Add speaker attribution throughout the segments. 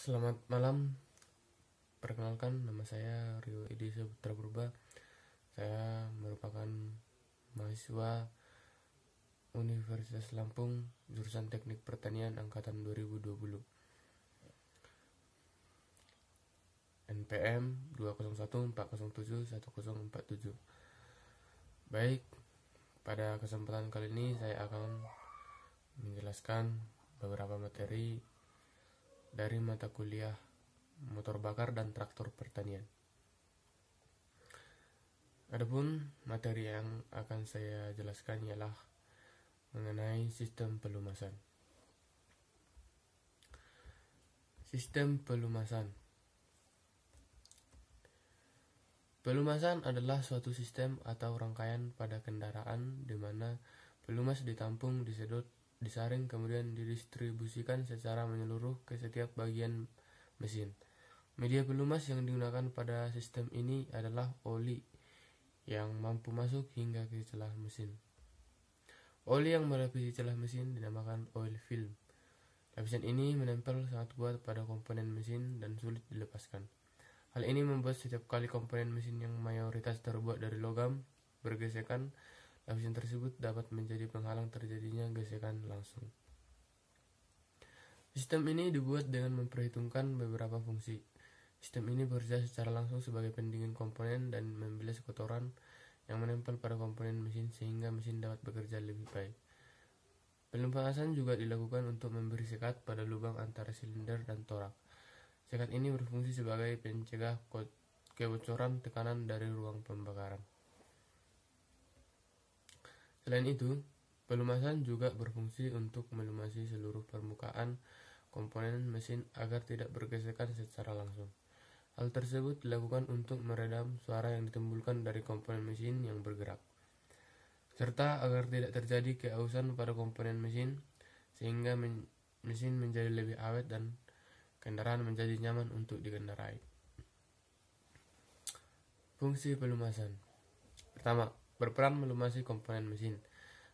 Speaker 1: Selamat malam, perkenalkan nama saya Rio Edi Putra Purba. Saya merupakan mahasiswa Universitas Lampung, jurusan Teknik Pertanian angkatan 2020. NPM 20140711047. Baik, pada kesempatan kali ini saya akan menjelaskan beberapa materi dari mata kuliah motor bakar dan traktor pertanian. Adapun materi yang akan saya jelaskan ialah mengenai sistem pelumasan. Sistem pelumasan. Pelumasan adalah suatu sistem atau rangkaian pada kendaraan di mana pelumas ditampung, disedot, disaring, kemudian didistribusikan secara menyeluruh ke setiap bagian mesin. Media pelumas yang digunakan pada sistem ini adalah oli yang mampu masuk hingga ke celah mesin. Oli yang melapisi celah mesin dinamakan oil film. Lapisan ini menempel sangat kuat pada komponen mesin dan sulit dilepaskan. Hal ini membuat setiap kali komponen mesin yang mayoritas terbuat dari logam bergesekan, lapisan tersebut dapat menjadi penghalang terjadinya gesekan langsung. Sistem ini dibuat dengan memperhitungkan beberapa fungsi. Sistem ini bekerja secara langsung sebagai pendingin komponen dan membilas kotoran yang menempel pada komponen mesin sehingga mesin dapat bekerja lebih baik. Pelumasan juga dilakukan untuk memberi sekat pada lubang antara silinder dan torak. Sekat ini berfungsi sebagai pencegah kebocoran tekanan dari ruang pembakaran. Selain itu, pelumasan juga berfungsi untuk melumasi seluruh permukaan komponen mesin agar tidak bergesekan secara langsung. Hal tersebut dilakukan untuk meredam suara yang ditimbulkan dari komponen mesin yang bergerak, serta agar tidak terjadi keausan pada komponen mesin sehingga mesin menjadi lebih awet dan kendaraan menjadi nyaman untuk dikendarai. Fungsi pelumasan. Pertama, berperan melumasi komponen mesin.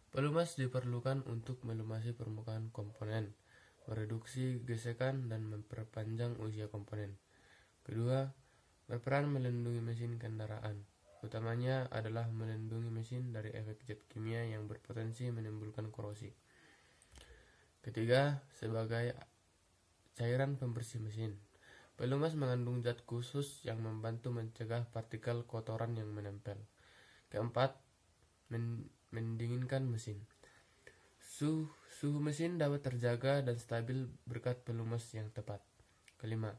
Speaker 1: Pelumas diperlukan untuk melumasi permukaan komponen, mereduksi gesekan, dan memperpanjang usia komponen. Kedua, berperan melindungi mesin kendaraan. Utamanya adalah melindungi mesin dari efek zat kimia yang berpotensi menimbulkan korosi. Ketiga, sebagai cairan pembersih mesin. Pelumas mengandung zat khusus yang membantu mencegah partikel kotoran yang menempel. Keempat, mendinginkan mesin. Suhu mesin dapat terjaga dan stabil berkat pelumas yang tepat. Kelima,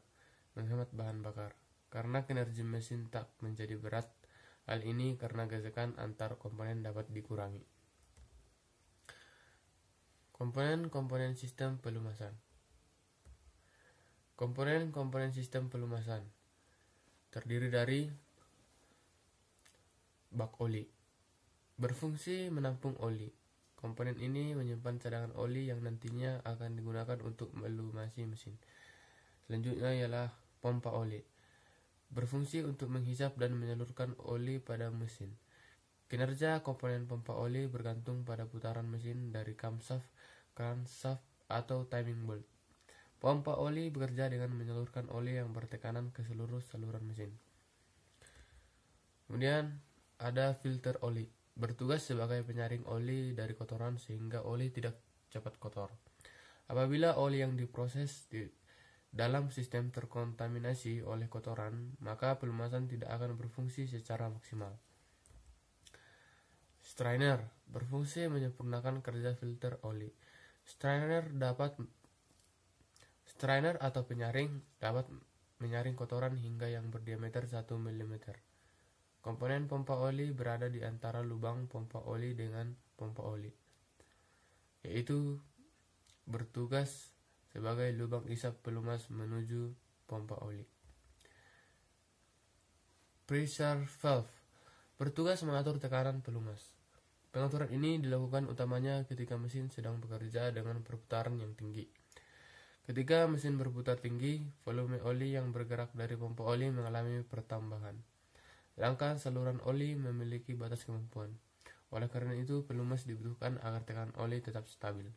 Speaker 1: menghemat bahan bakar. Karena kinerja mesin tak menjadi berat, hal ini karena gesekan antar komponen dapat dikurangi. Komponen-komponen sistem pelumasan. Komponen-komponen sistem pelumasan terdiri dari bak oli. Berfungsi menampung oli. Komponen ini menyimpan cadangan oli yang nantinya akan digunakan untuk melumasi mesin. Selanjutnya ialah pompa oli. Berfungsi untuk menghisap dan menyalurkan oli pada mesin. Kinerja komponen pompa oli bergantung pada putaran mesin dari camshaft, crankshaft, atau timing bolt. Pompa oli bekerja dengan menyalurkan oli yang bertekanan ke seluruh saluran mesin. Kemudian ada filter oli. Bertugas sebagai penyaring oli dari kotoran sehingga oli tidak cepat kotor. Apabila oli yang diproses di dalam sistem terkontaminasi oleh kotoran, maka pelumasan tidak akan berfungsi secara maksimal. Strainer berfungsi menyempurnakan kerja filter oli. Strainer atau penyaring dapat menyaring kotoran hingga yang berdiameter 1 mm. Komponen pompa oli berada di antara lubang pompa oli dengan pompa oli, yaitu bertugas sebagai lubang isap pelumas menuju pompa oli. Pressure valve bertugas mengatur tekanan pelumas. Pengaturan ini dilakukan utamanya ketika mesin sedang bekerja dengan perputaran yang tinggi. Ketika mesin berputar tinggi, volume oli yang bergerak dari pompa oli mengalami pertambahan. Sedangkan saluran oli memiliki batas kemampuan. Oleh karena itu, pelumas dibutuhkan agar tekanan oli tetap stabil.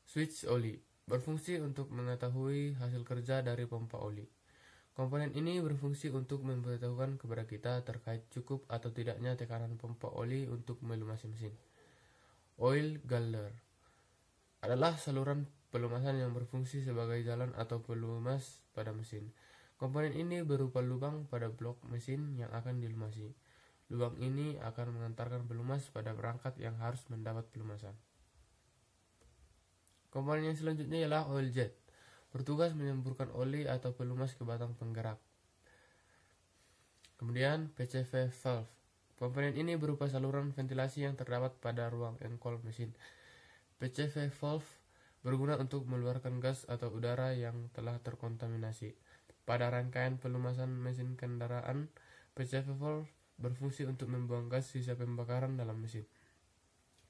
Speaker 1: Switch oli berfungsi untuk mengetahui hasil kerja dari pompa oli. Komponen ini berfungsi untuk memberitahukan kepada kita terkait cukup atau tidaknya tekanan pompa oli untuk melumasi mesin. Oil Guller adalah saluran pelumasan yang berfungsi sebagai jalan atau pelumas pada mesin. Komponen ini berupa lubang pada blok mesin yang akan dilumasi. Lubang ini akan mengantarkan pelumas pada perangkat yang harus mendapat pelumasan. Komponen yang selanjutnya ialah oil jet, bertugas menyemburkan oli atau pelumas ke batang penggerak. Kemudian PCV valve. Komponen ini berupa saluran ventilasi yang terdapat pada ruang engkol mesin. PCV valve berguna untuk mengeluarkan gas atau udara yang telah terkontaminasi. Pada rangkaian pelumasan mesin kendaraan, PCV valve berfungsi untuk membuang gas sisa pembakaran dalam mesin.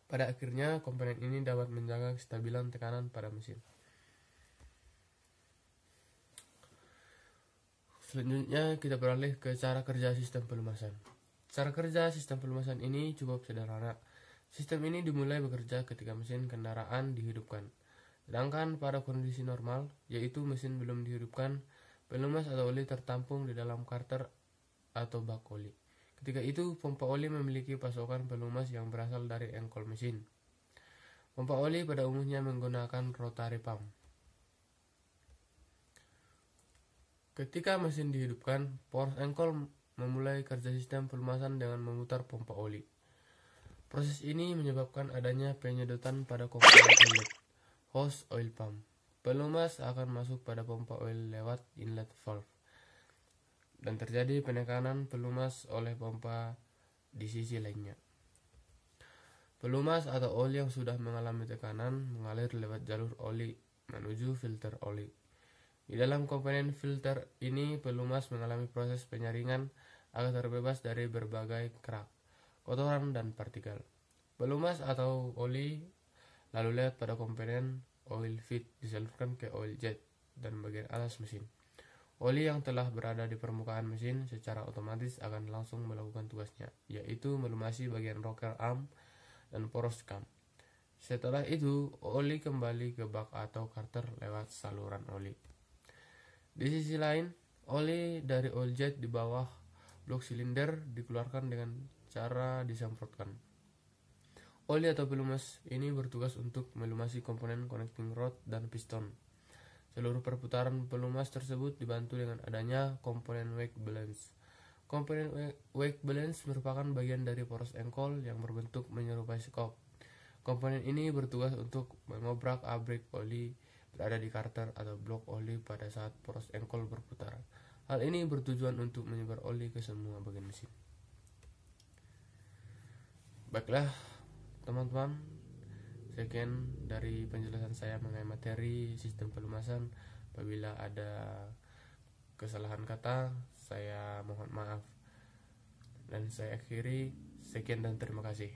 Speaker 1: Pada akhirnya, komponen ini dapat menjaga kestabilan tekanan pada mesin. Selanjutnya kita beralih ke cara kerja sistem pelumasan. Cara kerja sistem pelumasan ini cukup sederhana. Sistem ini dimulai bekerja ketika mesin kendaraan dihidupkan. Sedangkan pada kondisi normal, yaitu mesin belum dihidupkan, pelumas atau oli tertampung di dalam karter atau bak oli. Ketika itu, pompa oli memiliki pasokan pelumas yang berasal dari engkol mesin. Pompa oli pada umumnya menggunakan rotary pump. Ketika mesin dihidupkan, poros engkol memulai kerja sistem pelumasan dengan memutar pompa oli. Proses ini menyebabkan adanya penyedotan pada komponen inlet, hose oil pump. Pelumas akan masuk pada pompa oil lewat inlet valve, dan terjadi penekanan pelumas oleh pompa di sisi lainnya. Pelumas atau oli yang sudah mengalami tekanan mengalir lewat jalur oli menuju filter oli. Di dalam komponen filter ini, pelumas mengalami proses penyaringan agar terbebas dari berbagai kerak, kotoran, dan partikel. Pelumas atau oli lalu lewat pada komponen oil feed disalurkan ke oil jet dan bagian atas mesin. Oli yang telah berada di permukaan mesin secara otomatis akan langsung melakukan tugasnya, yaitu melumasi bagian rocker arm dan poros cam. Setelah itu, oli kembali ke bak atau karter lewat saluran oli. Di sisi lain, oli dari oil jet di bawah blok silinder dikeluarkan dengan cara disemprotkan. Oli atau pelumas ini bertugas untuk melumasi komponen connecting rod dan piston. Seluruh perputaran pelumas tersebut dibantu dengan adanya komponen wake balance. Komponen wake balance merupakan bagian dari poros engkol yang berbentuk menyerupai skop. Komponen ini bertugas untuk mengobrak-abrik oli berada di karter atau blok oli pada saat poros engkol berputar. Hal ini bertujuan untuk menyebar oli ke semua bagian mesin. Baiklah, teman-teman, sekian dari penjelasan saya mengenai materi sistem pelumasan. Apabila ada kesalahan kata, saya mohon maaf. Dan saya akhiri, sekian dan terima kasih.